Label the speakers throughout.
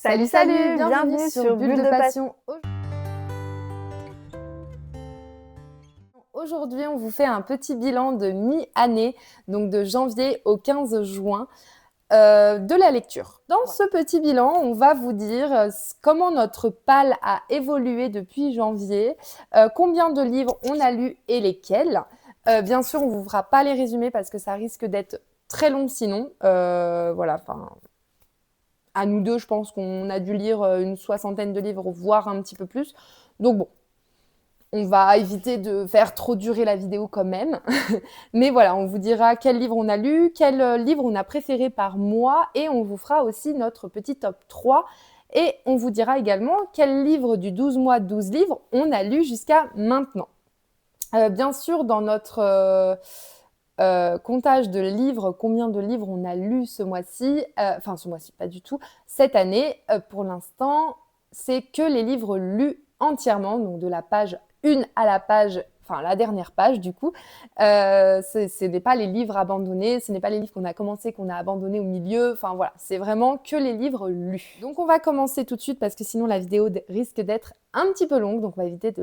Speaker 1: Salut, bienvenue sur Bulle de Passion. Aujourd'hui, on vous fait un petit bilan de mi-année, donc de janvier au 15 juin, de la lecture. Dans ce petit bilan, on va vous dire comment notre PAL a évolué depuis janvier, combien de livres on a lus et lesquels. Bien sûr, on ne vous fera pas les résumés parce que ça risque d'être très long sinon. À nous deux, je pense qu'on a dû lire une soixantaine de livres, voire un petit peu plus. Donc bon, on va éviter de faire trop durer la vidéo quand même. Mais voilà, on vous dira quel livre on a lu, quel livre on a préféré par mois, et on vous fera aussi notre petit top 3. Et on vous dira également quel livre du 12 mois, 12 livres on a lu jusqu'à maintenant. Bien sûr, dans notre comptage de livres, combien de livres on a lu ce mois-ci, ce mois-ci, pas du tout, cette année, pour l'instant, c'est que les livres lus entièrement, donc de la page 1 à la page, la dernière page du coup. Ce n'est pas les livres abandonnés, ce n'est pas les livres qu'on a commencé, qu'on a abandonnés au milieu, c'est vraiment que les livres lus. Donc on va commencer tout de suite parce que sinon la vidéo risque d'être un petit peu longue, donc on va éviter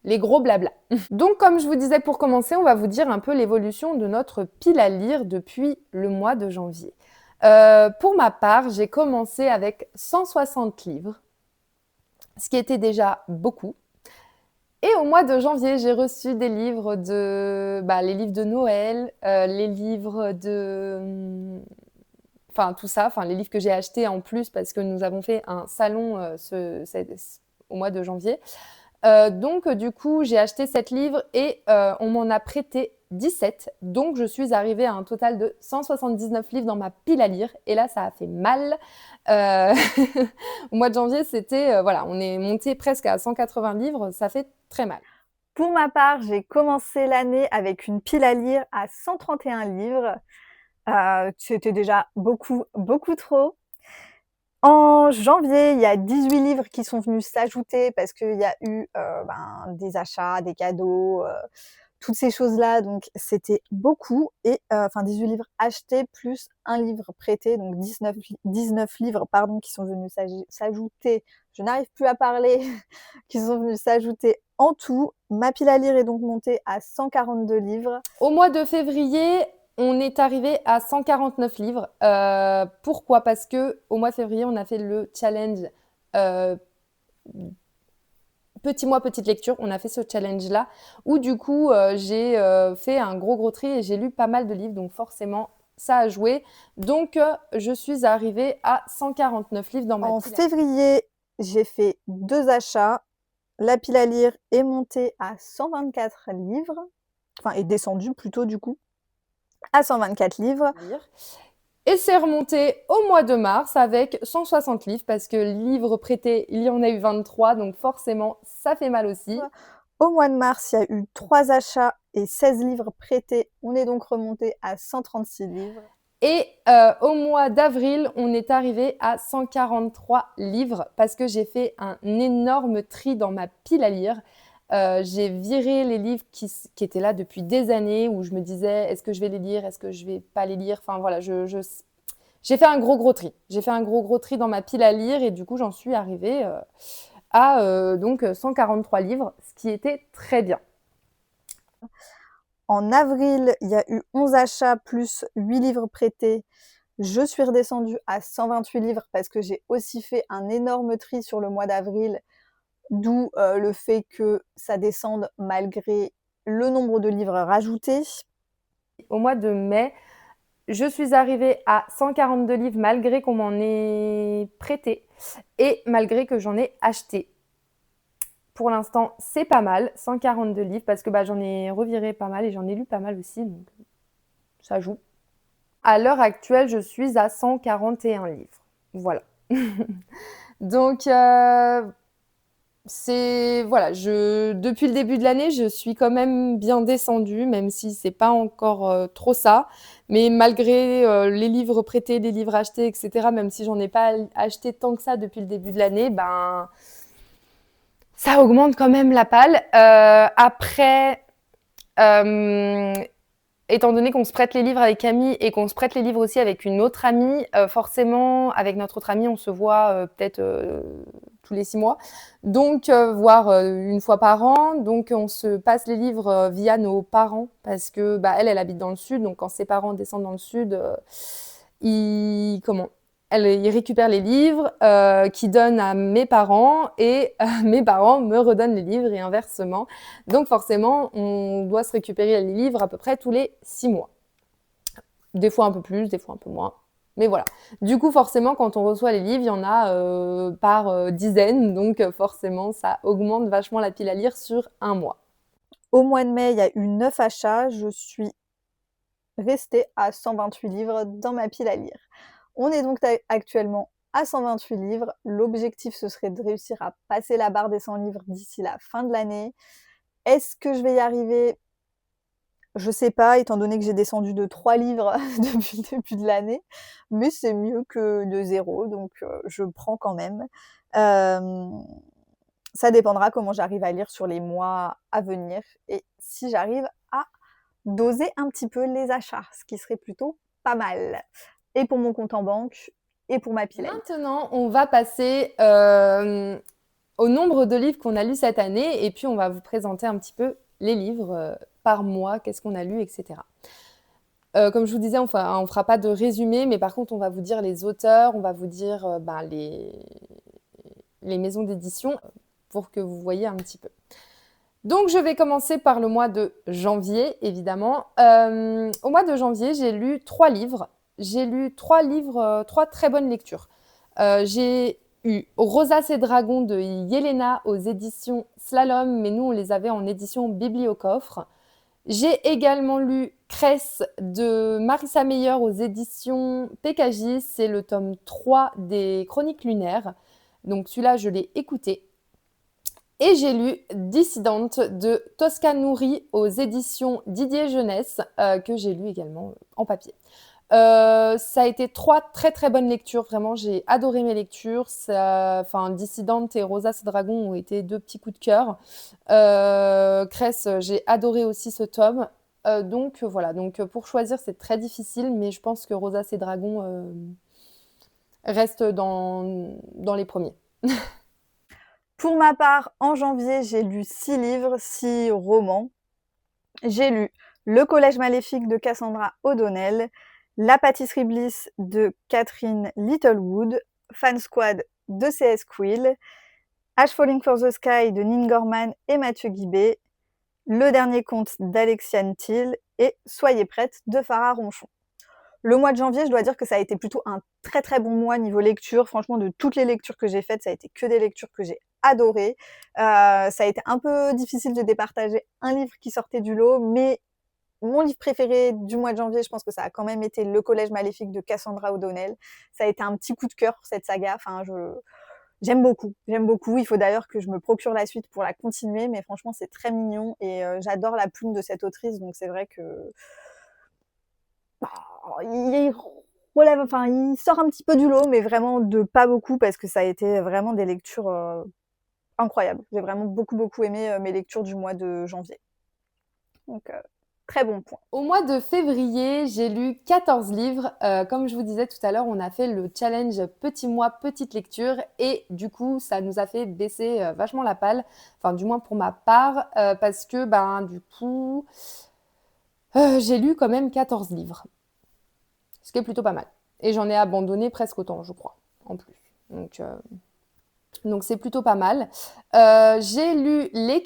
Speaker 1: les gros blabla. Donc, comme je vous disais pour commencer, on va vous dire un peu l'évolution de notre pile à lire depuis le mois de janvier. Pour ma part, j'ai commencé avec 160 livres, ce qui était déjà beaucoup. Et au mois de janvier, j'ai reçu des livres les livres de Noël, les livres de... tout ça, les livres que j'ai achetés en plus parce que nous avons fait un salon au mois de janvier. Donc, du coup, j'ai acheté 7 livres et on m'en a prêté 17. Donc, je suis arrivée à un total de 179 livres dans ma pile à lire. Et là, ça a fait mal. Au mois de janvier, on est monté presque à 180 livres. Ça fait très mal.
Speaker 2: Pour ma part, j'ai commencé l'année avec une pile à lire à 131 livres. C'était déjà beaucoup trop. En janvier, il y a 18 livres qui sont venus s'ajouter parce qu'il y a eu des achats, des cadeaux, toutes ces choses-là. Donc, c'était beaucoup. Et 18 livres achetés plus un livre prêté, donc 19 livres qui sont venus s'ajouter. Je n'arrive plus à parler, qui sont venus s'ajouter en tout. Ma pile à lire est donc montée à 142 livres.
Speaker 1: Au mois de février, on est arrivé à 149 livres. Pourquoi ? Parce qu'au mois de février, on a fait le challenge petit mois, petite lecture. On a fait ce challenge-là où du coup, j'ai fait un gros tri et j'ai lu pas mal de livres. Donc forcément, ça a joué. Donc, je suis arrivée à 149 livres dans ma pile.
Speaker 2: En février, j'ai fait 2 achats. La pile à lire est montée à 124 livres. Est descendue plutôt du coup à 124 livres.
Speaker 1: Et c'est remonté au mois de mars avec 160 livres parce que livres prêtés, il y en a eu 23, donc forcément, ça fait mal aussi.
Speaker 2: Au mois de mars, il y a eu 3 achats et 16 livres prêtés. On est donc remonté à 136 livres.
Speaker 1: Et au mois d'avril, on est arrivé à 143 livres parce que j'ai fait un énorme tri dans ma pile à lire. J'ai viré les livres qui étaient là depuis des années où je me disais est-ce que je vais les lire, est-ce que je vais pas les lire. J'ai fait un gros tri. J'ai fait un gros tri dans ma pile à lire et du coup j'en suis arrivée à donc 143 livres, ce qui était très bien.
Speaker 2: En avril, il y a eu 11 achats plus 8 livres prêtés. Je suis redescendue à 128 livres parce que j'ai aussi fait un énorme tri sur le mois d'avril. D'où le fait que ça descende malgré le nombre de livres rajoutés.
Speaker 1: Au mois de mai, je suis arrivée à 142 livres malgré qu'on m'en ait prêté et malgré que j'en ai acheté. Pour l'instant, c'est pas mal, 142 livres, parce que j'en ai reviré pas mal et j'en ai lu pas mal aussi, donc ça joue. À l'heure actuelle, je suis à 141 livres. Voilà. Donc, depuis le début de l'année, je suis quand même bien descendue, même si c'est pas encore trop ça. Mais malgré les livres prêtés, les livres achetés, etc., même si j'en ai pas acheté tant que ça depuis le début de l'année, ça augmente quand même la palle. Après, étant donné qu'on se prête les livres avec Camille et qu'on se prête les livres aussi avec une autre amie, forcément, avec notre autre amie, on se voit peut-être tous les 6 mois, donc voire une fois par an. Donc on se passe les livres via nos parents parce que elle habite dans le sud, donc quand ses parents descendent dans le sud, ils récupèrent les livres qu'ils donnent à mes parents et mes parents me redonnent les livres et inversement. Donc forcément, on doit se récupérer les livres à peu près tous les 6 mois. Des fois un peu plus, des fois un peu moins. Mais voilà. Du coup, forcément, quand on reçoit les livres, il y en a par dizaines. Donc forcément, ça augmente vachement la pile à lire sur un mois.
Speaker 2: Au mois de mai, il y a eu 9 achats. Je suis restée à 128 livres dans ma pile à lire. On est donc actuellement à 128 livres. L'objectif, ce serait de réussir à passer la barre des 100 livres d'ici la fin de l'année. Est-ce que je vais y arriver? Je sais pas, étant donné que j'ai descendu de 3 livres depuis le début de l'année, mais c'est mieux que de 0, donc je prends quand même. Ça dépendra comment j'arrive à lire sur les mois à venir et si j'arrive à doser un petit peu les achats, ce qui serait plutôt pas mal. Et pour mon compte en banque et pour ma pile à lire.
Speaker 1: Maintenant, on va passer au nombre de livres qu'on a lus cette année et puis on va vous présenter un petit peu les livres par mois, qu'est-ce qu'on a lu, etc. Comme je vous disais, on fera pas de résumé, mais par contre, on va vous dire les auteurs, on va vous dire les maisons d'édition pour que vous voyez un petit peu. Donc, je vais commencer par le mois de janvier, évidemment. Au mois de janvier, j'ai lu 3 livres. J'ai lu 3 livres, 3 très bonnes lectures. J'ai eu Rosas et Dragons de Yelena aux éditions Slalom, mais nous, on les avait en édition Bibliocoffre. J'ai également lu Cress de Marissa Meyer aux éditions PKJ. C'est le tome 3 des Chroniques lunaires. Donc celui-là, je l'ai écouté. Et j'ai lu Dissidente de Tosca Nouri aux éditions Didier Jeunesse, que j'ai lu également en papier. Ça a été 3 très très bonnes lectures, vraiment j'ai adoré mes lectures. Dissidente et Rosas et Dragons ont été 2 petits coups de cœur. Cress, j'ai adoré aussi ce tome. Donc voilà, pour choisir c'est très difficile, mais je pense que Rosas et Dragons restent dans les premiers.
Speaker 2: Pour ma part, en janvier, j'ai lu 6 livres, 6 romans. J'ai lu Le Collège maléfique de Cassandra O'Donnell, La pâtisserie Bliss de Catherine Littlewood, Fan Squad de C.S. Quill, Ash Falling for the Sky de Nin Gorman et Mathieu Guibé, Le dernier conte d'Alexiane Thiel et Soyez prête de Farah Ronchon. Le mois de janvier, je dois dire que ça a été plutôt un très très bon mois niveau lecture. Franchement, de toutes les lectures que j'ai faites, ça a été que des lectures que j'ai adorées. Ça a été un peu difficile de départager un livre qui sortait du lot, mais mon livre préféré du mois de janvier, je pense que ça a quand même été Le Collège maléfique de Cassandra O'Donnell. Ça a été un petit coup de cœur, cette saga. J'aime beaucoup. Il faut d'ailleurs que je me procure la suite pour la continuer, mais franchement, c'est très mignon et j'adore la plume de cette autrice, donc c'est vrai que il sort un petit peu du lot, mais vraiment de pas beaucoup parce que ça a été vraiment des lectures incroyables. J'ai vraiment beaucoup beaucoup aimé mes lectures du mois de janvier. Donc très bon point.
Speaker 1: Au mois de février, j'ai lu 14 livres. Comme je vous disais tout à l'heure, on a fait le challenge petit mois, petite lecture. Et du coup, ça nous a fait baisser vachement la palle. Enfin, du moins pour ma part. Parce que, du coup, j'ai lu quand même 14 livres. Ce qui est plutôt pas mal. Et j'en ai abandonné presque autant, je crois, en plus. Donc c'est plutôt pas mal. J'ai lu les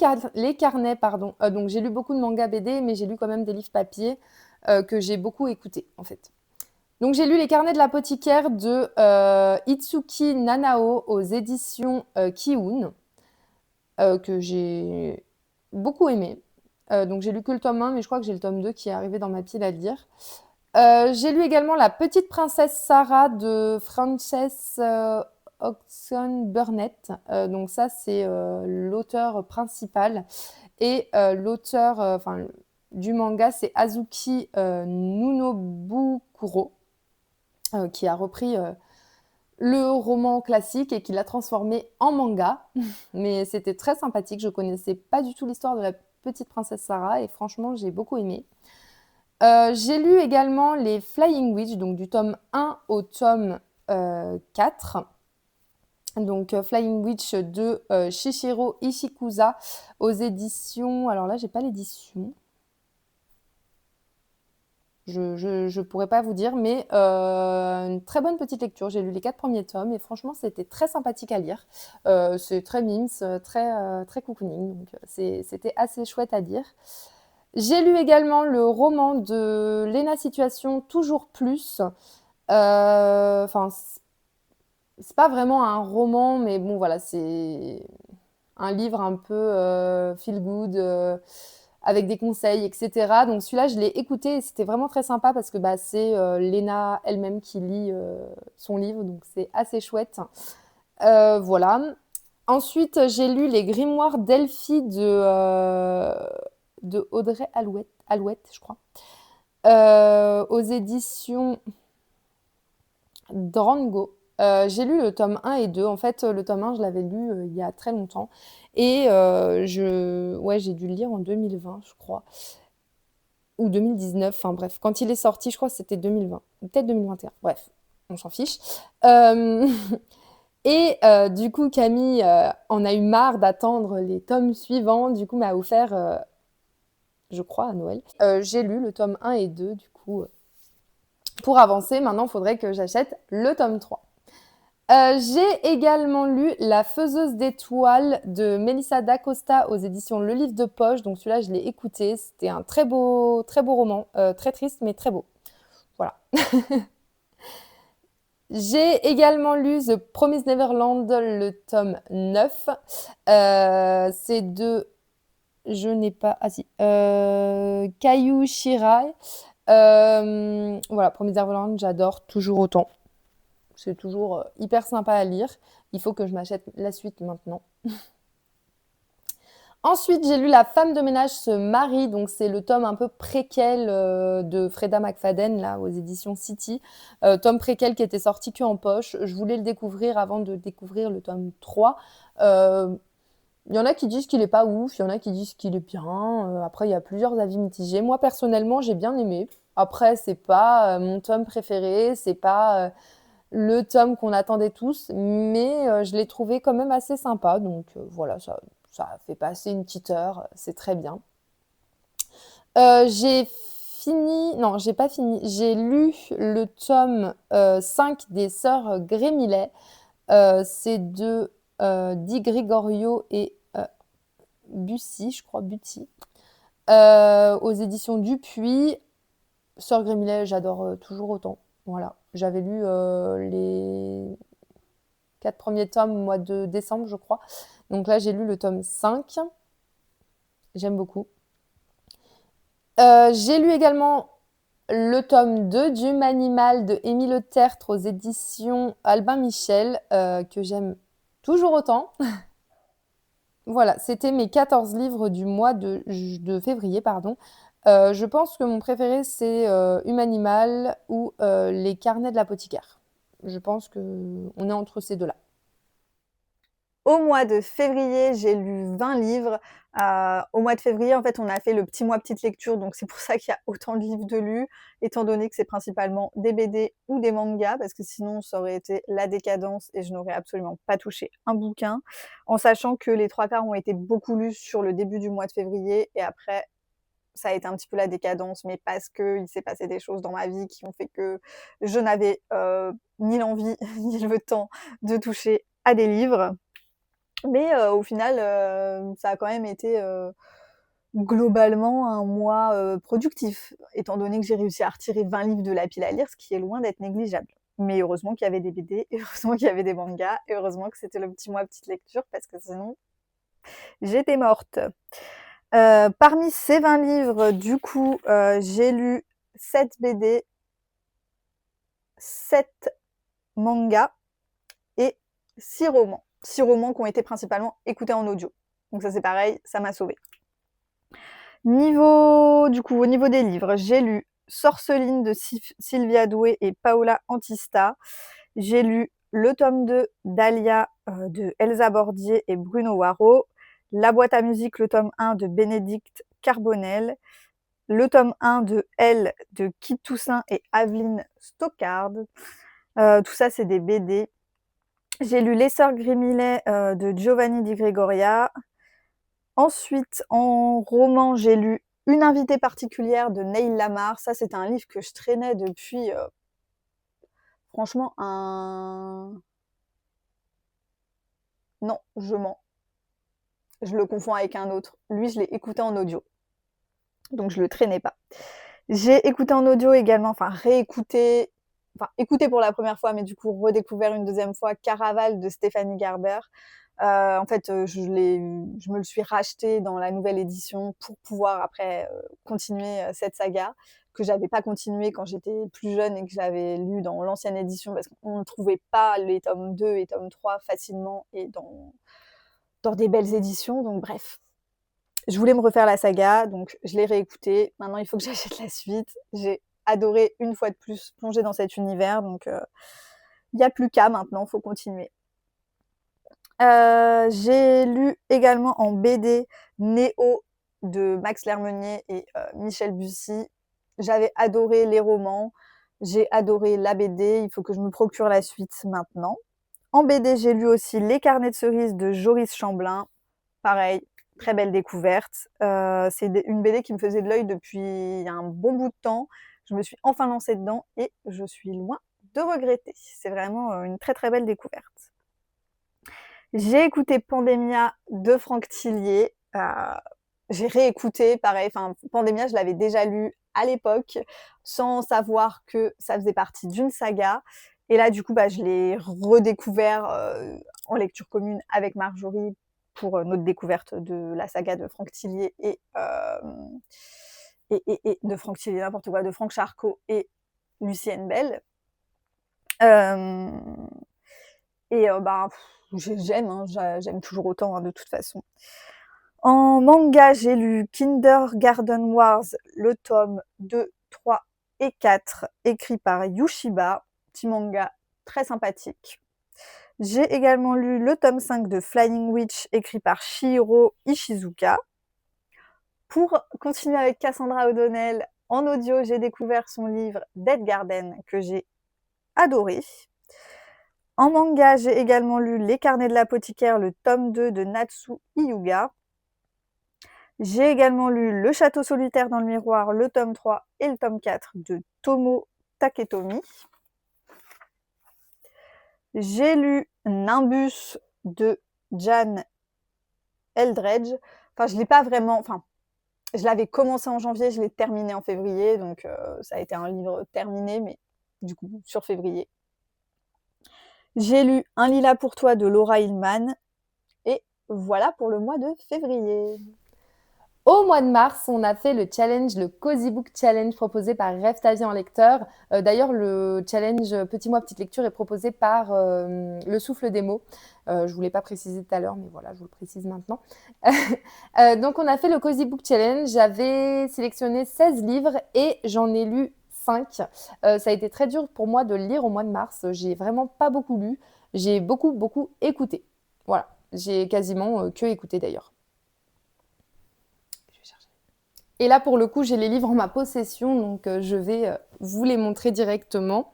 Speaker 1: carnets, pardon. Donc j'ai lu beaucoup de mangas BD, mais j'ai lu quand même des livres papier que j'ai beaucoup écoutés, en fait. Donc j'ai lu les carnets de l'apothicaire de Itsuki Nanao aux éditions Kiun, que j'ai beaucoup aimé. Donc j'ai lu que le tome 1, mais je crois que j'ai le tome 2 qui est arrivé dans ma pile à lire. J'ai lu également La petite princesse Sarah de Frances Hodgson Burnett. Donc ça, c'est l'auteur principal. Et l'auteur du manga, c'est Azuki Nunobukuro, qui a repris le roman classique et qui l'a transformé en manga. Mais c'était très sympathique. Je connaissais pas du tout l'histoire de La petite princesse Sarah et franchement, j'ai beaucoup aimé. J'ai lu également les Flying Witch, donc du tome 1 au tome 4. Donc Flying Witch de Shishiro Ishikusa aux éditions. Alors là, j'ai pas l'édition. Je pourrais pas vous dire, mais une très bonne petite lecture. J'ai lu les 4 premiers tomes et franchement, c'était très sympathique à lire. C'est très mimes, très cocooning, donc c'était assez chouette à lire. J'ai lu également le roman de Lena Situation, Toujours plus. Enfin, c'est pas vraiment un roman, mais bon, voilà, c'est un livre un peu feel good, avec des conseils, etc. Donc celui-là, je l'ai écouté et c'était vraiment très sympa parce que bah, c'est Léna elle-même qui lit son livre, donc c'est assez chouette. Voilà. Ensuite, j'ai lu les grimoires d'Elphie de Audrey Alouette, je crois, aux éditions Drango. J'ai lu le tome 1 et 2. En fait, le tome 1, je l'avais lu il y a très longtemps. Et ouais, j'ai dû le lire en 2020, je crois. Ou 2019, enfin bref. Quand il est sorti, je crois que c'était 2020. Ou peut-être 2021. Bref, on s'en fiche. Euh, Et du coup, Camille en a eu marre d'attendre les tomes suivants. Du coup, m'a offert, je crois, à Noël. J'ai lu le tome 1 et 2, du coup. Pour avancer, maintenant, il faudrait que j'achète le tome 3. J'ai également lu La Faiseuse d'étoiles de Melissa d'Acosta aux éditions Le Livre de Poche. Donc celui-là, je l'ai écouté. C'était un très beau roman. Très triste, mais très beau. Voilà. J'ai également lu The Promised Neverland, le tome 9. C'est de... Je n'ai pas... Ah si. Kayu Shirai. Voilà, Promised Neverland, j'adore toujours autant. C'est toujours hyper sympa à lire. Il faut que je m'achète la suite maintenant. Ensuite, j'ai lu La femme de ménage se marie. Donc, c'est le tome un peu préquel de Freda McFadden, là, aux éditions City. Tome préquel qui était sorti que en poche. Je voulais le découvrir avant de découvrir le tome 3. Il y en a qui disent qu'il est pas ouf, il y en a qui disent qu'il est bien. Après, il y a plusieurs avis mitigés. Moi, personnellement, j'ai bien aimé. Après, c'est pas mon tome préféré, c'est pas le tome qu'on attendait tous, mais je l'ai trouvé quand même assez sympa. Donc voilà, ça a fait passer une petite heure, c'est très bien. J'ai fini, non, j'ai pas fini, j'ai lu le tome 5 des Sœurs Grémillet. C'est de Di Gregorio et Bussy, je crois, Buty, aux éditions Dupuis. Sœur Grémillet, j'adore toujours autant. Voilà, j'avais lu les 4 premiers tomes au mois de décembre, je crois. Donc là, j'ai lu le tome 5. J'aime beaucoup. J'ai lu également le tome 2 du Manimal de Émile Le Tertre aux éditions Albin Michel, que j'aime toujours autant. Voilà, c'était mes 14 livres du mois de février, pardon. Je pense que mon préféré, c'est Humanimal ou Les Carnets de l'apothicaire. Je pense qu'on est entre ces deux-là.
Speaker 2: Au mois de février, j'ai lu 20 livres. Au mois de février, en fait, on a fait le petit mois petite lecture, donc c'est pour ça qu'il y a autant de livres de lus, étant donné que c'est principalement des BD ou des mangas, parce que sinon ça aurait été la décadence et je n'aurais absolument pas touché un bouquin, en sachant que les 3 quarts ont été beaucoup lus sur le début du mois de février et après ça a été un petit peu la décadence, mais parce qu'il s'est passé des choses dans ma vie qui ont fait que je n'avais ni l'envie ni le temps de toucher à des livres. Mais au final, ça a quand même été globalement un mois productif, étant donné que j'ai réussi à retirer 20 livres de la pile à lire, ce qui est loin d'être négligeable. Mais heureusement qu'il y avait des BD, et heureusement qu'il y avait des mangas, et heureusement que c'était le petit mois petite lecture, parce que sinon, j'étais morte. Parmi ces 20 livres, du coup, j'ai lu 7 BD, 7 mangas et 6 romans. 6 romans qui ont été principalement écoutés en audio. Donc ça c'est pareil, ça m'a sauvée. Au niveau des livres, j'ai lu Sorceline de Sylvia Doué et Paola Antista. J'ai lu le tome 2 d'Alia de Elsa Bordier et Bruno Waro. La boîte à musique, le tome 1 de Bénédicte Carbonel. le tome 1 de Elle de Kit Toussaint et Aveline Stockard. Tout ça, c'est des BD. J'ai lu Les Sœurs Grimillet de Giovanni Di Gregoria. Ensuite, en roman, j'ai lu Une invitée particulière de Neil Lamar. Ça, c'est un livre que je traînais depuis, franchement, Non, je mens. Je le confonds avec un autre. Lui, je l'ai écouté en audio. Donc, je le traînais pas. J'ai écouté en audio également, écouté pour la première fois, mais du coup redécouvert une deuxième fois, Caraval de Stéphanie Garber. En fait, je me le suis racheté dans la nouvelle édition pour pouvoir après continuer cette saga que j'avais pas continué quand j'étais plus jeune et que j'avais lu dans l'ancienne édition parce qu'on ne trouvait pas les tomes 2 et tomes 3 facilement et dans des belles éditions. Donc bref, je voulais me refaire la saga, donc je l'ai réécoutée. Maintenant, il faut que j'achète la suite. J'ai adoré une fois de plus plonger dans cet univers, donc il n'y a plus qu'à maintenant, il faut continuer. J'ai lu également en BD Néo de Max Lermenier et Michel Bussy. J'avais adoré les romans, j'ai adoré la BD, il faut que je me procure la suite maintenant. En BD, j'ai lu aussi Les Carnets de cerises de Joris Chamblin. Pareil, très belle découverte. C'est une BD qui me faisait de l'œil depuis un bon bout de temps. Je me suis enfin lancée dedans et je suis loin de regretter. C'est vraiment une très très belle découverte. J'ai écouté Pandemia de Franck Tillier. J'ai réécouté, pareil, Pandemia, je l'avais déjà lu à l'époque, sans savoir que ça faisait partie d'une saga. Et là, du coup, je l'ai redécouvert en lecture commune avec Marjorie pour notre découverte de la saga de Franck Tillier et de Franck Tillier, n'importe quoi, de Franck Charcot et Lucienne Bell. J'aime toujours autant de toute façon. En manga, j'ai lu Kindergarten Wars, le tome 2, 3 et 4, écrit par Yushiba, petit manga très sympathique. J'ai également lu le tome 5 de Flying Witch, écrit par Shihiro Ishizuka. Pour continuer avec Cassandra O'Donnell, en audio, j'ai découvert son livre Dead Garden, que j'ai adoré. En manga, j'ai également lu Les Carnets de l'apothicaire, le tome 2 de Natsu Hyuga. J'ai également lu Le Château solitaire dans le miroir, le tome 3 et le tome 4 de Tomo Taketomi. J'ai lu Nimbus de Jan Eldredge. Je l'avais commencé en janvier, je l'ai terminé en février, donc ça a été un livre terminé, mais du coup, sur février. J'ai lu Un lilas pour toi de Laura Hillman, et voilà pour le mois de février.
Speaker 1: Au mois de mars, on a fait le challenge, le Cozy Book Challenge proposé par Rêve ta vie en lecteur. D'ailleurs, le challenge Petit mois, petite lecture est proposé par Le Souffle des mots. Je ne voulais pas préciser tout à l'heure, mais voilà, je vous le précise maintenant. Donc, on a fait le Cozy Book Challenge. J'avais sélectionné 16 livres et j'en ai lu 5. Ça a été très dur pour moi de le lire au mois de mars. J'ai vraiment pas beaucoup lu. J'ai beaucoup écouté. Voilà, j'ai quasiment que écouté d'ailleurs. Et là, pour le coup, j'ai les livres en ma possession, donc je vais vous les montrer directement.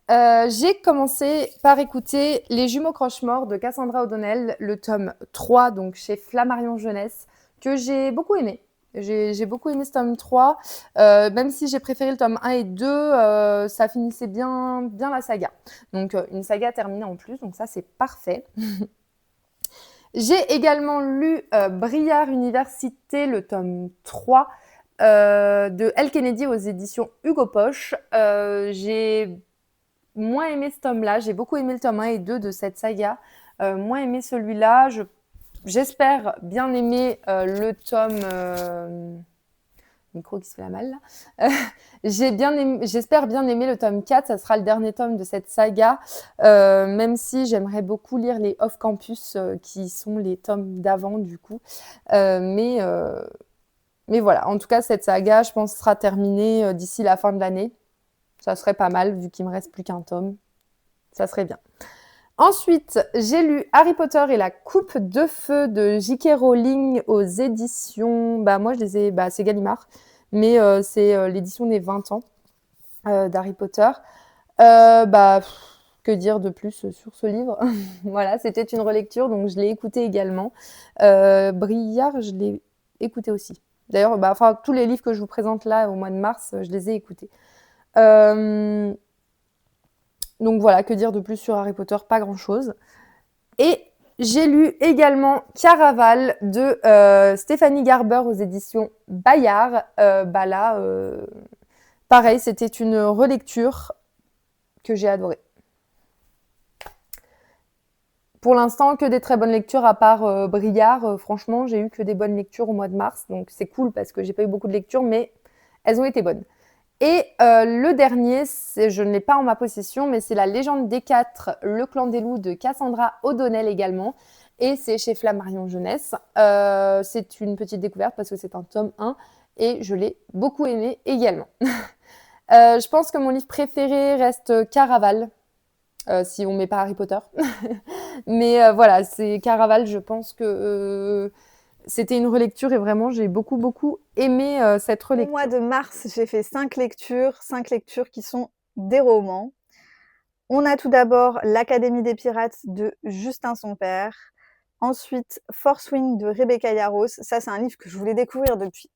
Speaker 1: J'ai commencé par écouter Les Jumeaux Croche-Mort de Cassandra O'Donnell, le tome 3, donc chez Flammarion Jeunesse, que j'ai beaucoup aimé. J'ai beaucoup aimé ce tome 3, même si j'ai préféré le tome 1 et 2, ça finissait bien la saga. Donc une saga terminée en plus, donc ça c'est parfait. J'ai également lu Briard Université, le tome 3 de Elle Kennedy aux éditions Hugo Poche. J'ai moins aimé ce tome-là. J'ai beaucoup aimé le tome 1 et 2 de cette saga. Moins aimé celui-là. J'espère bien aimer le tome... micro qui se fait la malle là. J'espère bien aimer le tome 4, ça sera le dernier tome de cette saga, même si j'aimerais beaucoup lire les off-campus qui sont les tomes d'avant du coup. Mais voilà, en tout cas cette saga je pense sera terminée d'ici la fin de l'année. Ça serait pas mal vu qu'il me reste plus qu'un tome. Ça serait bien. Ensuite, j'ai lu Harry Potter et la coupe de feu de J.K. Rowling aux éditions... moi, je les ai... c'est Gallimard. mais c'est l'édition des 20 ans d'Harry Potter. Que dire de plus sur ce livre? Voilà, c'était une relecture, donc je l'ai écouté également. Briard, je l'ai écouté aussi. D'ailleurs, tous les livres que je vous présente là au mois de mars, je les ai écoutés. Donc voilà, que dire de plus sur Harry Potter? Pas grand-chose. Et j'ai lu également Caraval de Stéphanie Garber aux éditions Bayard. Pareil, c'était une relecture que j'ai adorée. Pour l'instant, que des très bonnes lectures, à part Briard. Franchement, j'ai eu que des bonnes lectures au mois de mars. Donc c'est cool parce que j'ai pas eu beaucoup de lectures, mais elles ont été bonnes. Et le dernier, je ne l'ai pas en ma possession, mais c'est La Légende des Quatre, Le Clan des Loups de Cassandra O'Donnell également. Et c'est chez Flammarion Jeunesse. C'est une petite découverte parce que c'est un tome 1 et je l'ai beaucoup aimé également. Je pense que mon livre préféré reste Caraval, si on ne met pas Harry Potter. Mais voilà, c'est Caraval, je pense que c'était une relecture et vraiment, j'ai beaucoup, beaucoup aimé cette
Speaker 2: Au mois
Speaker 1: relecture.
Speaker 2: de mars, j'ai fait 5 lectures qui sont des romans. On a tout d'abord L'Académie des pirates de Justin son père. Ensuite, Force Wing de Rebecca Yarros. Ça, c'est un livre que je voulais découvrir depuis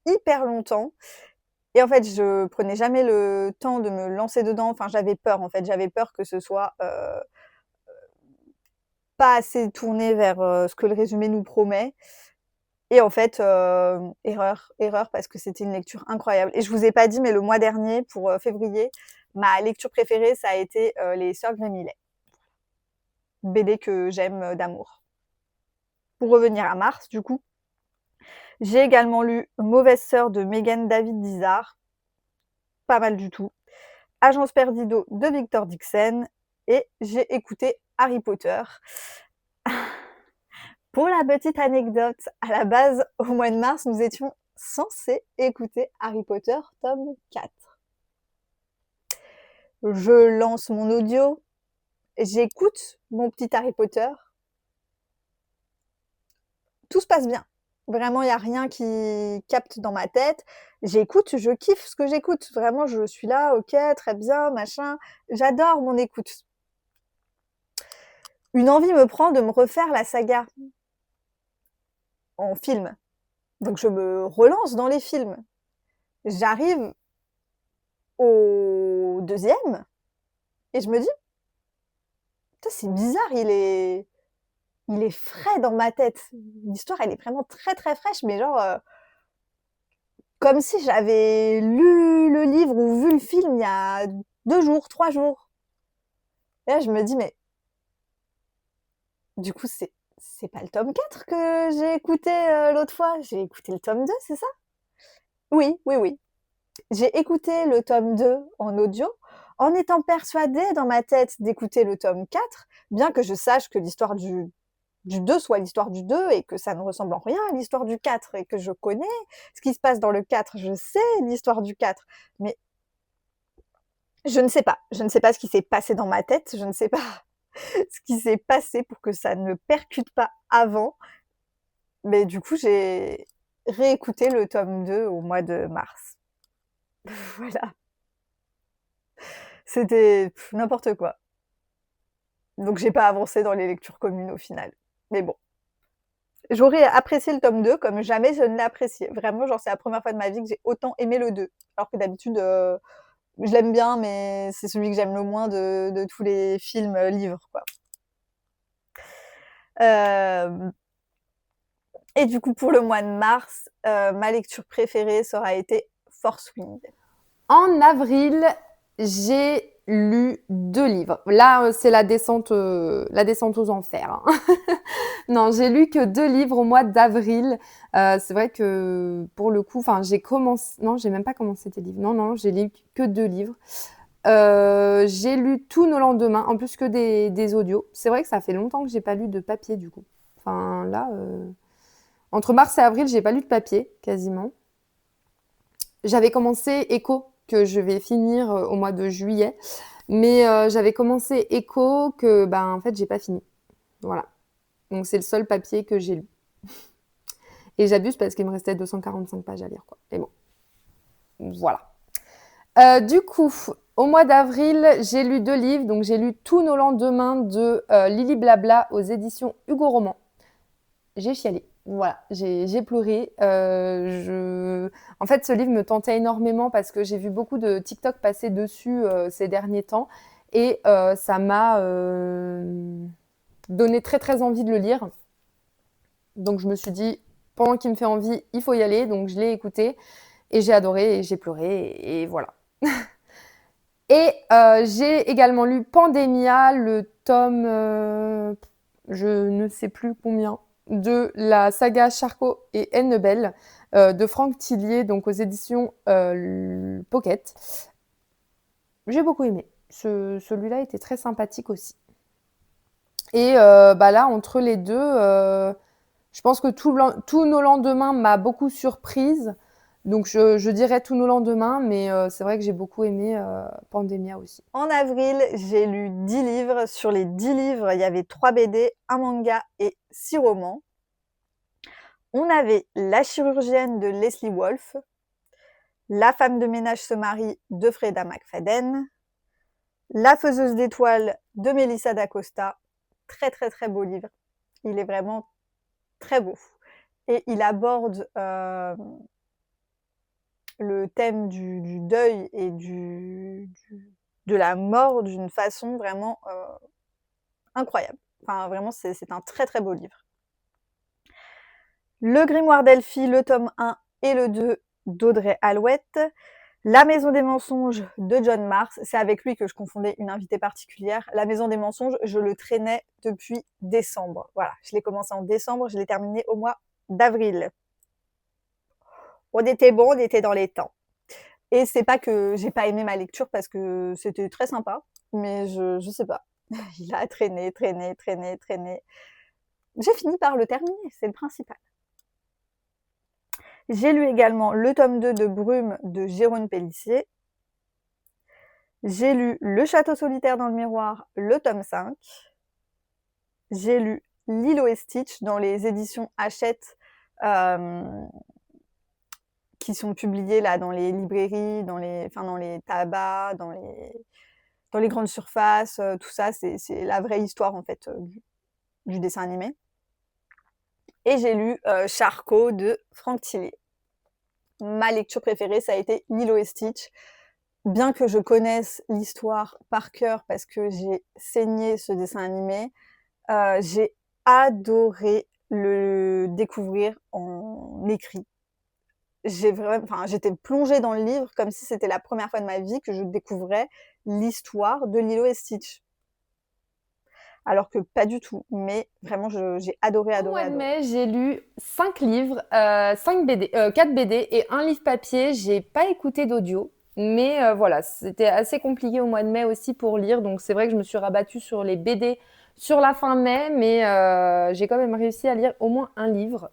Speaker 2: hyper longtemps. Et en fait, je prenais jamais le temps de me lancer dedans. Enfin, j'avais peur, en fait. J'avais peur que ce soit pas assez tourné vers ce que le résumé nous promet. Et en fait, erreur, parce que c'était une lecture incroyable. Et je vous ai pas dit, mais le mois dernier, pour février, ma lecture préférée, ça a été Les Sœurs Grémillet. BD que j'aime d'amour. Pour revenir à mars, du coup, j'ai également lu Mauvaise sœur de Megan David Dizard. Pas mal du tout. Agence Perdido de Victor Dixon. Et j'ai écouté Harry Potter. Pour la petite anecdote, à la base, au mois de mars, nous étions censés écouter Harry Potter tome 4. Je lance mon audio, j'écoute mon petit Harry Potter. Tout se passe bien. Vraiment, il n'y a rien qui capte dans ma tête. J'écoute, je kiffe ce que j'écoute. Vraiment, je suis là, ok, très bien, machin. J'adore mon écoute. Une envie me prend de me refaire la saga en film. Donc je me relance dans les films. J'arrive au deuxième et je me dis, c'est bizarre, il est frais dans ma tête. L'histoire, elle est vraiment très très fraîche, mais genre comme si j'avais lu le livre ou vu le film il y a 2 jours, 3 jours. Et là, je me dis, mais du coup, c'est pas le tome 4 que j'ai écouté l'autre fois. J'ai écouté le tome 2, c'est ça? Oui, oui, oui. J'ai écouté le tome 2 en audio en étant persuadée dans ma tête d'écouter le tome 4, bien que je sache que l'histoire du 2 soit l'histoire du 2 et que ça ne ressemble en rien à l'histoire du 4 et que je connais ce qui se passe dans le 4, je sais l'histoire du 4, mais je ne sais pas. Je ne sais pas ce qui s'est passé dans ma tête, je ne sais pas ce qui s'est passé pour que ça ne percute pas avant, mais du coup, j'ai réécouté le tome 2 au mois de mars. Voilà. C'était n'importe quoi. Donc j'ai pas avancé dans les lectures communes au final. Mais bon. J'aurais apprécié le tome 2 comme jamais je ne l'ai apprécié. Vraiment, genre c'est la première fois de ma vie que j'ai autant aimé le 2. Alors que d'habitude, je l'aime bien, mais c'est celui que j'aime le moins de tous les films, livres, quoi. Et du coup, pour le mois de mars, ma lecture préférée, ça aura été Force Wing.
Speaker 1: En avril, j'ai lu 2 livres. Là, c'est la descente aux enfers, hein. Non, j'ai lu que 2 livres au mois d'avril. C'est vrai que pour le coup, non, j'ai même pas commencé tes livres. Non, j'ai lu que 2 livres. J'ai lu Tous nos lendemains, en plus que des audios. C'est vrai que ça fait longtemps que j'ai pas lu de papier du coup. Enfin là, entre mars et avril, j'ai pas lu de papier quasiment. J'avais commencé Echo, que je vais finir au mois de juillet. Mais j'avais commencé Echo que, en fait, j'ai pas fini. Voilà. Donc, c'est le seul papier que j'ai lu. Et j'abuse parce qu'il me restait 245 pages à lire, quoi. Et bon, voilà. Du coup, au mois d'avril, j'ai lu 2 livres. Donc, j'ai lu Tous nos lendemains de Lily Blabla aux éditions Hugo Roman. J'ai chialé. Voilà, j'ai pleuré. En fait, ce livre me tentait énormément parce que j'ai vu beaucoup de TikTok passer dessus ces derniers temps. Et ça m'a donné très très envie de le lire. Donc je me suis dit, pendant qu'il me fait envie, il faut y aller. Donc je l'ai écouté et j'ai adoré et j'ai pleuré et voilà. Et j'ai également lu Pandemia, le tome, je ne sais plus combien, de la saga Charcot et Hennebel de Franck Tillier, donc aux éditions Pocket. J'ai beaucoup aimé. Celui-là était très sympathique aussi. Et là, entre les deux, je pense que tous nos lendemains m'a beaucoup surprise. Donc, je dirais tous nos lendemains, mais c'est vrai que j'ai beaucoup aimé Pandemia aussi.
Speaker 2: En avril, j'ai lu 10 livres. Sur les 10 livres, il y avait 3 BD, un manga et 6 romans. On avait La chirurgienne de Leslie Wolfe, La femme de ménage se marie de Freda McFadden, La faiseuse d'étoiles de Melissa d'Acosta. Très très très beau livre. Il est vraiment très beau. Et il aborde le thème du deuil et de la mort d'une façon vraiment incroyable. Enfin, vraiment, c'est un très très beau livre. Le Grimoire d'Elphie, le tome 1 et le 2 d'Audrey Alouette. La Maison des mensonges de John Mars. C'est avec lui que je confondais une invitée particulière. La Maison des mensonges, je le traînais depuis décembre. Voilà, je l'ai commencé en décembre, je l'ai terminé au mois d'avril. On était bon, on était dans les temps. Et c'est pas que j'ai pas aimé ma lecture parce que c'était très sympa, mais je sais pas. Il a traîné. J'ai fini par le terminer, c'est le principal. J'ai lu également le tome 2 de Brume de Jérôme Pellissier. J'ai lu Le Château solitaire dans le miroir, le tome 5. J'ai lu Lilo et Stitch dans les éditions Hachette qui sont publiées là dans les librairies, dans les tabacs, dans les grandes surfaces, tout ça, c'est la vraie histoire en fait du dessin animé. Et j'ai lu Charcot de Franck Tillier. Ma lecture préférée, ça a été Lilo et Stitch. Bien que je connaisse l'histoire par cœur parce que j'ai saigné ce dessin animé, j'ai adoré le découvrir en écrit. J'étais plongée dans le livre comme si c'était la première fois de ma vie que je découvrais l'histoire de Lilo et Stitch. Alors que pas du tout, mais vraiment j'ai adoré.
Speaker 1: Au mois de mai, j'ai lu 5 livres, 5 BD, 4 BD et un livre papier. J'ai pas écouté d'audio, mais voilà, c'était assez compliqué au mois de mai aussi pour lire, donc c'est vrai que je me suis rabattue sur les BD sur la fin mai, mais j'ai quand même réussi à lire au moins un livre.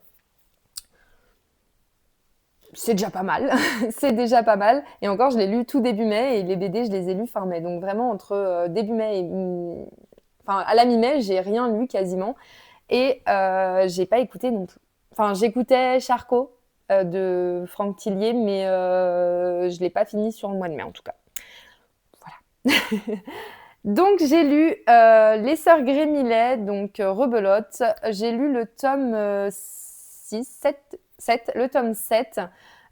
Speaker 1: C'est déjà pas mal, c'est déjà pas mal. Et encore, je l'ai lu tout début mai et les BD, je les ai lus fin mai. Donc vraiment, entre début mai et à la mi-mai, j'ai rien lu quasiment. Et j'ai pas écouté non plus. Enfin, j'écoutais Charcot de Franck Tillier, mais je l'ai pas fini sur le mois de mai en tout cas. Voilà. Donc j'ai lu Les Sœurs Grémillet, donc Rebelote. J'ai lu le tome 7, le tome 7,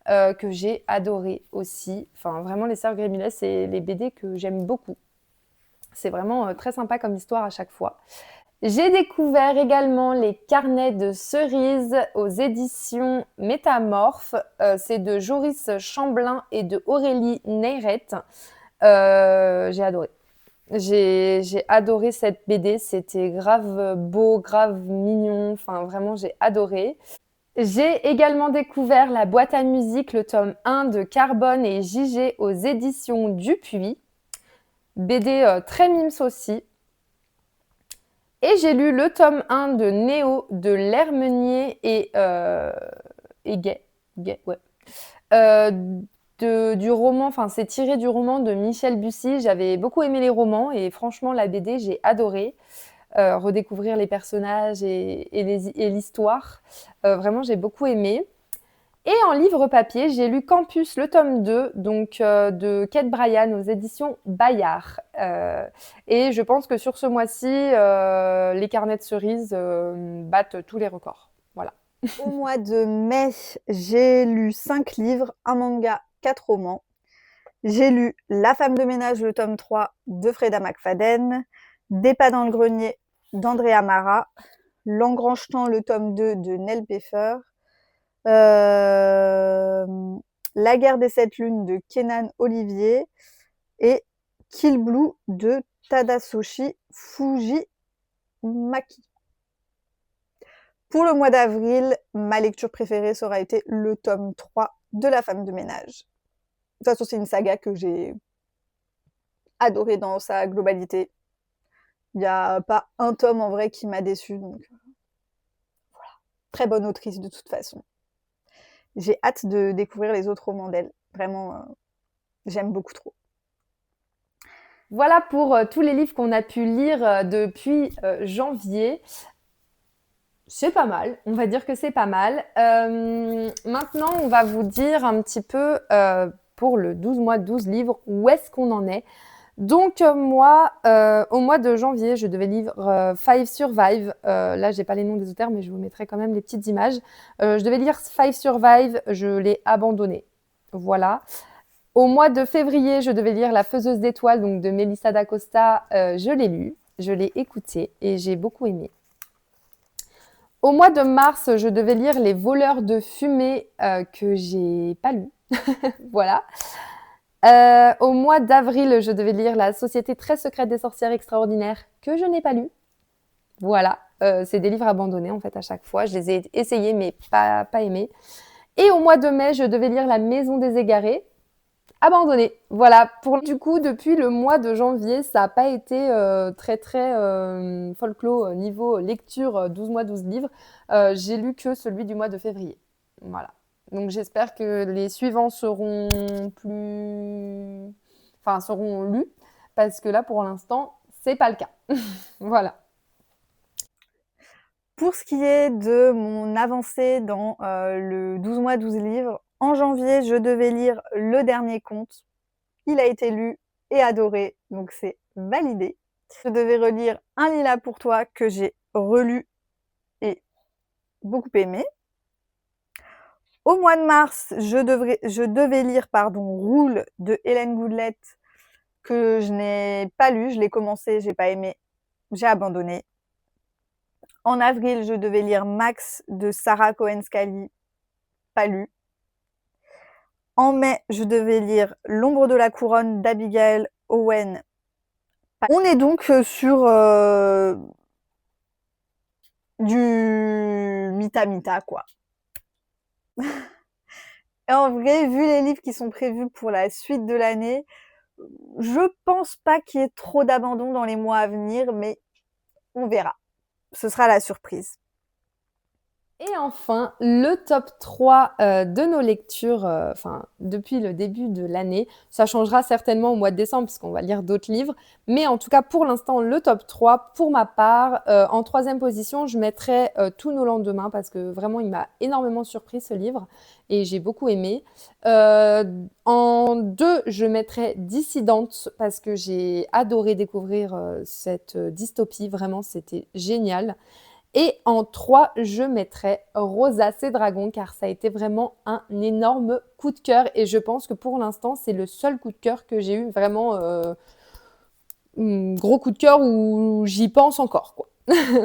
Speaker 1: que j'ai adoré aussi. Enfin, vraiment, Les Sœurs Grémillet, c'est les BD que j'aime beaucoup. C'est vraiment très sympa comme histoire à chaque fois. J'ai découvert également les carnets de cerises aux éditions Métamorphe. C'est de Joris Chamblin et de Aurélie Neyrette. J'ai adoré. J'ai adoré cette BD. C'était grave beau, grave mignon. Enfin, vraiment, j'ai adoré. J'ai également découvert La boîte à musique, le tome 1 de Carbone et JG aux éditions Dupuis. BD très mimes aussi. Et j'ai lu le tome 1 de Néo de L'Hermenier et Gay, ouais. Du roman, enfin c'est tiré du roman de Michel Bussy. J'avais beaucoup aimé les romans et franchement la BD j'ai adoré. redécouvrir les personnages et l'histoire. Vraiment, j'ai beaucoup aimé. Et en livre papier, j'ai lu Campus, le tome 2, donc de Kate Bryan aux éditions Bayard. Et je pense que sur ce mois-ci, les carnets de cerises battent tous les records. Voilà.
Speaker 2: Au mois de mai, j'ai lu 5 livres, un manga, 4 romans. J'ai lu La femme de ménage, le tome 3 de Freda McFadden, Des pas dans le grenier d'Andrea Mara, L'Engrange-Temps, le tome 2 de Nell Pfeffer, La guerre des 7 lunes de Kenan Olivier et Kill Blue de Tadasoshi Fujimaki. Pour le mois d'avril, ma lecture préférée, ça aura été le tome 3 de La femme de ménage. De toute façon, c'est une saga que j'ai adorée dans sa globalité. Il n'y a pas un tome en vrai qui m'a déçue, donc voilà. Très bonne autrice de toute façon. J'ai hâte de découvrir les autres romans d'elle. Vraiment, j'aime beaucoup trop.
Speaker 1: Voilà pour tous les livres qu'on a pu lire depuis janvier. C'est pas mal, on va dire que c'est pas mal. Maintenant, on va vous dire un petit peu pour le 12 mois 12 livres, où est-ce qu'on en est. Donc moi, au mois de janvier, je devais lire Five Survive. Là, j'ai pas les noms des auteurs, mais je vous mettrai quand même les petites images. Je devais lire Five Survive, je l'ai abandonné. Voilà. Au mois de février, je devais lire La Faiseuse d'étoiles, donc de Melissa d'Acosta. Je l'ai lu, je l'ai écouté et j'ai beaucoup aimé. Au mois de mars, je devais lire Les voleurs de fumée que j'ai pas lu. Voilà. Au mois d'avril, je devais lire La Société très secrète des sorcières extraordinaires que je n'ai pas lu. Voilà. C'est des livres abandonnés en fait à chaque fois. Je les ai essayés mais pas aimés. Et au mois de mai, je devais lire La Maison des égarés. Abandonné. Voilà. Du coup, depuis le mois de janvier, ça n'a pas été très folklore niveau lecture 12 mois 12 livres. J'ai lu que celui du mois de février. Voilà. Donc j'espère que les suivants seront seront lus parce que là pour l'instant, c'est pas le cas. Voilà.
Speaker 2: Pour ce qui est de mon avancée dans le 12 mois 12 livres, en janvier, je devais lire Le Dernier Conte. Il a été lu et adoré, donc c'est validé. Je devais relire Un lilas pour toi que j'ai relu et beaucoup aimé. Au mois de mars, je devais lire Roule de Hélène Goodlett que je n'ai pas lu. Je l'ai commencé, j'ai pas aimé, j'ai abandonné. En avril, je devais lire Max de Sarah Cohen-Scally, pas lu. En mai, je devais lire L'ombre de la couronne d'Abigail Owen. On est donc sur du mita-mita, quoi. Et en vrai, vu les livres qui sont prévus pour la suite de l'année, je pense pas qu'il y ait trop d'abandon dans les mois à venir, mais on verra. Ce sera la surprise.
Speaker 1: Et enfin, le top 3 de nos lectures depuis le début de l'année. Ça changera certainement au mois de décembre parce qu'on va lire d'autres livres. Mais en tout cas, pour l'instant, le top 3, pour ma part, en troisième position, je mettrai Tous nos lendemains parce que vraiment, il m'a énormément surpris ce livre et j'ai beaucoup aimé. En 2, je mettrai Dissidente parce que j'ai adoré découvrir cette dystopie. Vraiment, c'était génial. Et en 3, je mettrais Rosacée Dragon car ça a été vraiment un énorme coup de cœur et je pense que pour l'instant, c'est le seul coup de cœur que j'ai eu vraiment gros coup de cœur où j'y pense encore, quoi.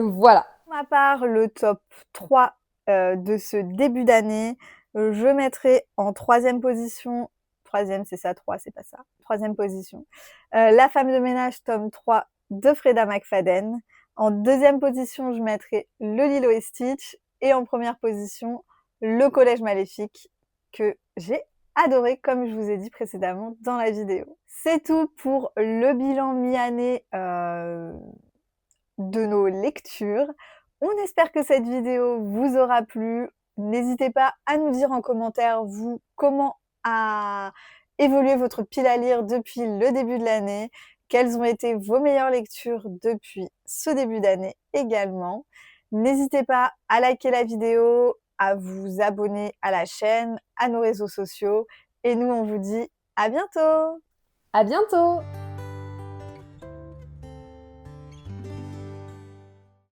Speaker 1: Voilà.
Speaker 2: Pour ma part, le top 3 de ce début d'année, je mettrai en troisième position, troisième c'est ça, 3 c'est pas ça, troisième position, La femme de ménage tome 3 de Freda McFadden. En deuxième position, je mettrai Le Lilo et Stitch. Et en première position, Le Collège Maléfique, que j'ai adoré, comme je vous ai dit précédemment dans la vidéo. C'est tout pour le bilan mi-année de nos lectures. On espère que cette vidéo vous aura plu. N'hésitez pas à nous dire en commentaire, vous, comment a évolué votre pile à lire depuis le début de l'année. quelles ont été vos meilleures lectures depuis ce début d'année également. N'hésitez pas à liker la vidéo, à vous abonner à la chaîne, à nos réseaux sociaux. Et nous, on vous dit à bientôt!
Speaker 1: À bientôt!